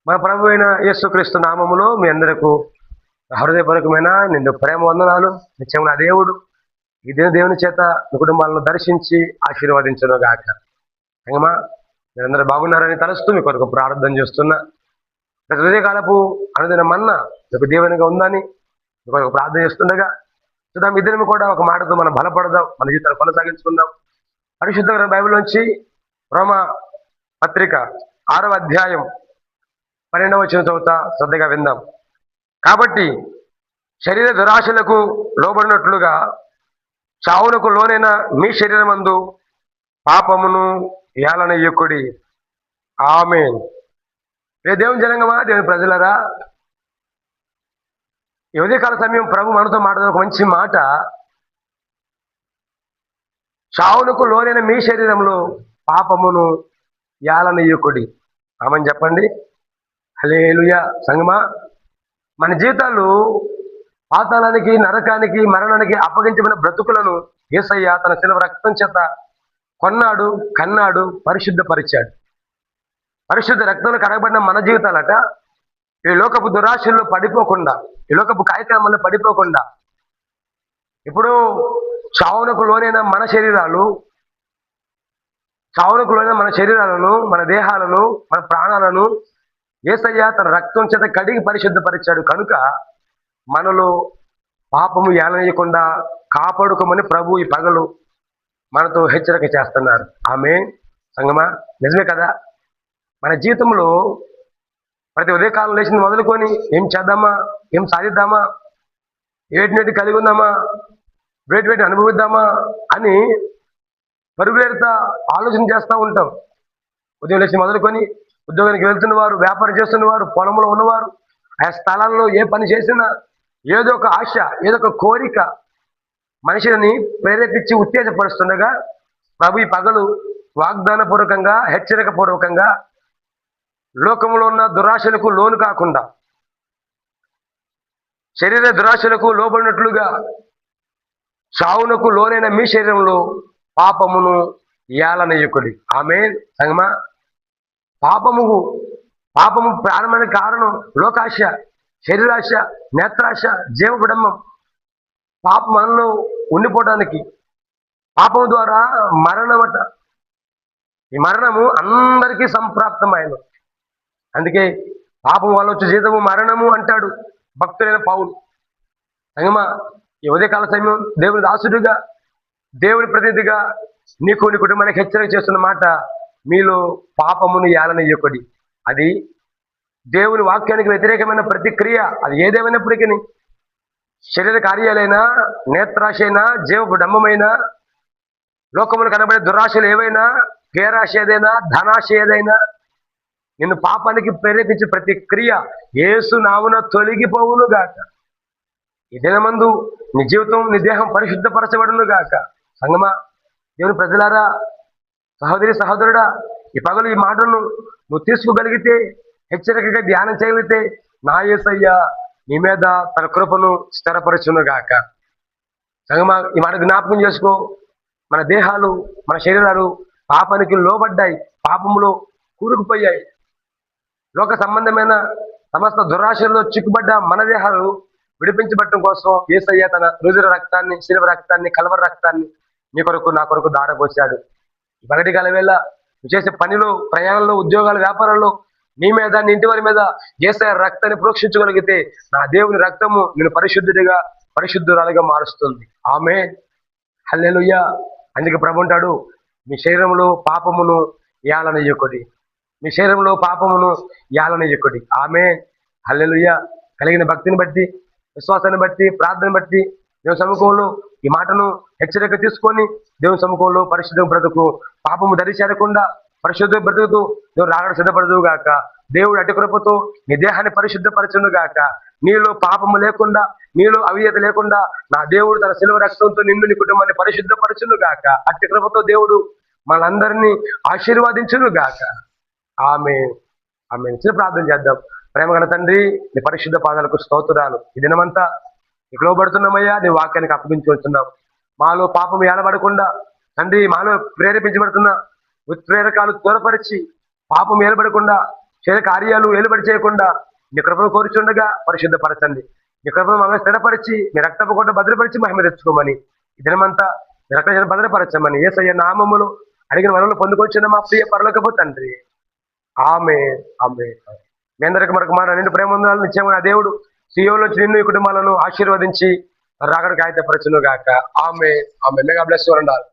మన ప్రభు అయిన యేసుక్రీస్తు నామములో మీ అందరకు హృదయపూర్వకమైన నిండు ప్రేమ వందనాలు. నిత్యమైన దేవుడు ఈ దేవుని చేత మీ కుటుంబాలను దర్శించి ఆశీర్వదించను గాక. సంగమా, మీరందరూ బాగున్నారని తలుస్తూ మీ కొరకు ప్రార్థన చేస్తున్నా. ప్రతి హృదయకాలపు అనుదిన మన్నా మీకు దీవెనగా ఉందని మీ కొరకు ప్రార్థన చేస్తుండగా చూద్దాం. ఇద్దరిని కూడా ఒక మాటతో మనం బలపడదాం, మన జీవితాన్ని కొనసాగించుకుందాం. పరిశుద్ధ బైబిల్ నుంచి రోమా పత్రిక 6వ అధ్యాయం 12వ వచనం చదువుతా, శ్రద్ధగా విందాం. కాబట్టి శరీర దురాశలకు లోబడినట్లుగా చావునకు లోనైన మీ శరీరమందు పాపమును ఏలనయ్యకుడి. ఆమేన్. దేవుని జనంగమా, దేవుని ప్రజలరా, ఈ ఉదయకాల సమయం ప్రభు మనతో మాట్లాడే ఒక మంచి మాట. చావునకు లోనైన మీ శరీరంలో పాపమును ఏలనయ్యకుడి. ఆమని చెప్పండి. హల్లెలూయా. సంగమా, మన జీవితాలు పాతాళానికి, నరకానికి, మరణానికి అప్పగించబడిన బ్రతుకులను యేసయ్య తన శిలువ రక్తం చేత కొన్నాడు, కన్నాడు, పరిశుద్ధపరిచాడు. పరిశుద్ధ రక్తంలో కడగబడిన మన జీవితాలట ఈ లోకపు దురాశల్లో పడిపోకుండా, ఈ లోకపు కార్యక్రమాల్లో పడిపోకుండా, ఇప్పుడు చావునకు లోనైన మన శరీరాలను, మన దేహాలను, మన ప్రాణాలను యేసయ్య తన రక్తం చేత కడిగి పరిశుద్ధపరిచాడు. కనుక మనలో పాపము ఏలనీయకుండా కాపాడుకోమని ప్రభు ఈ పగలు మనతో హెచ్చరిక చేస్తున్నారు. ఆమేన్. సంగమా, నిజమే కదా. మన జీవితంలో ప్రతి ఉదయకాలం లేచింది మొదలుకొని ఏం చేద్దామా, ఏం సాధిద్దామా, వేటినేటి కలిగి ఉందామా, వేటి అనుభవిద్దామా అని పరుగులేరుతా ఆలోచన చేస్తూ ఉంటాం. ఉదయం లేచి మొదలుకొని ఉద్యోగానికి వెళ్తున్న వారు, వ్యాపారం చేస్తున్న వారు, పొలంలో ఉన్నవారు, ఆ స్థలాల్లో ఏ పని చేసినా ఏదో ఒక ఆశ, ఏదో ఒక కోరిక మనిషిని ప్రేరేపించి ఉత్తేజపరుస్తుండగా ప్రభు ఈ పగలు వాగ్దాన పూర్వకంగా, హెచ్చరిక పూర్వకంగా లోకంలో ఉన్న దురాశలకు లోను కాకుండా, శరీర దురాశలకు లోబడినట్లుగా చావునకు లోనైన మీ శరీరంలో పాపమును ఏలనయ్యకుడి. ఆమేన్. సంగమా, పాపము ప్రారంభమైన కారణం లోకాశ, శరీరాశ, నేత్రాశ, జీవబిడంబం. పాపం మనలో ఉండిపోవడానికి, పాపం ద్వారా మరణమట. ఈ మరణము అందరికీ సంప్రాప్తమైన. అందుకే పాపం వల్ల వచ్చే జీతము మరణము అంటాడు భక్తులైన పౌలు. సంగమా, ఈ ఉదయకాల సమయం దేవుని దాసుడిగా, దేవుని ప్రతినిధిగా నీకు, నీ కుటుంబానికి హెచ్చరిక చేస్తున్న మాట, మీలో పాపమును ఏలనయ్యకుడి. అది దేవుని వాక్యానికి వ్యతిరేకమైన ప్రతిక్రియ. అది ఏదేమైనప్పటికీ, శరీర కార్యాలైనా, నేత్రాశ అయినా, జీవడంబమైనా, లోకములు కనబడే దురాశలు ఏవైనా, పేరాశ ఏదైనా, ధనాశ ఏదైనా, నిన్ను పాపానికి ప్రేరేపించే ప్రతి క్రియ యేసు నామమున తొలగిపోవును గాక. ఈ దినమందు నీ జీవితం, నీ దేహం పరిశుద్ధపరచబడును గాక. సంగమా, దేవుని ప్రజలారా, సహోదరి సహోదరుడా, ఈ పగలు ఈ మాటను నువ్వు తీసుకోగలిగితే, హెచ్చరికగా ధ్యానం చేయగలిగితే, నా యేసయ్య నీ మీద తన కృపను స్థిరపరచును గాక. సంగమా, ఈ మాట జ్ఞాపకం చేసుకో. మన దేహాలు, మన శరీరాలు పాపానికి లోబడ్డాయి, పాపంలో కూరుకుపోయాయి. లోక సంబంధమైన సమస్త దురాశల్లో చిక్కుబడ్డ మన దేహాలు విడిపించబట్టడం కోసం యేసయ్య తన రుజుర రక్తాన్ని, శిలువ రక్తాన్ని, కల్వరి రక్తాన్ని నీ కొరకు, నా కొరకు దారపోశాడు. పగటి కాల వేళ నువ్వు చేసే పనిలో, ప్రయాణంలో, ఉద్యోగాలు, వ్యాపారాల్లో నీ మీద, నీ ఇంటి వారి మీద యేసయ్య రక్తాన్ని ప్రోక్షించగలిగితే నా దేవుని రక్తము నేను పరిశుద్ధుడిగా, పరిశుద్ధురాలుగా మారుస్తుంది. ఆమేన్. హల్లెలూయా. అందుకే ప్రభు అంటాడు, మీ శరీరంలో పాపమును ఏలనయ్యకుడి. మీ శరీరంలో పాపమును ఏలనయ్యకుడి. ఆమేన్. హల్లెలూయా. కలిగిన భక్తిని బట్టి, విశ్వాసాన్ని బట్టి, ప్రార్థన బట్టి దేవుని సముఖంలో ఈ మాటను హెచ్చరిక తీసుకొని దేవుని సముఖంలో పరిశుద్ధ బ్రతుకు, పాపము దరిచేరకుండా పరిశుద్ధ బ్రతుకుతూ దేవుడు రాగడ సిద్ధపడదు గాక. దేవుడు అటు కృపతో నీ దేహాన్ని పరిశుద్ధపరచును గాక. నీలో పాపము లేకుండా, నీలో అవిధేయత లేకుండా నా దేవుడు తన శిలువ రక్తంతో నిన్ను, నీ కుటుంబాన్ని పరిశుద్ధపరచును గాక. అటు కృపతో దేవుడు మనందరినీ ఆశీర్వాదించును గాక. ఆమేన్. ఆమేన్. చిన్న ప్రార్థన చేద్దాం. ప్రేమగల తండ్రి, నీ పరిశుద్ధ పాదాలకు స్తోత్రాలు. ఈ దినమంతా నీకు లోబడుతున్నామయ్యా, నీ వాక్యానికి అప్పగించుకుంటున్నాం. మాలో పాపం ఏలబడకుండా తండ్రి, మాలో ప్రేరేపించబడుతున్న ఉత్ప్రేరకాలు త్వరపరిచి పాపం ఏలబడకుండా శరీర కార్యాలు ఏలుబడి చేయకుండా మీ కృపను కోరుచుండగా పరిశుద్ధపరచండి. మీ కృపను మమ్మల్ని స్థిరపరిచి మీ రక్తపు కొట్ట భద్రపరిచి మహిమ తెచ్చుకోమని, ఈ దినమంతా మీ రక్త భద్రపరచమని యేసయ్య నామములు అడిగిన వనరులు పొందుకొచ్చిన మా ప్రియ పరలోకపు తండ్రి. ఆమె ఆమె మీ అందరికి మరొక మాట నిన్ను ప్రేమ ఉండాలని నిత్యమైన ఆ దేవుడు సియోలో నిన్ను ఈ కుటుంబాలను ఆశీర్వదించి రాకడికి ఆయతపరచును గాక. ఆమె ఆమె మెగా బ్లెస్ ఉండాలి.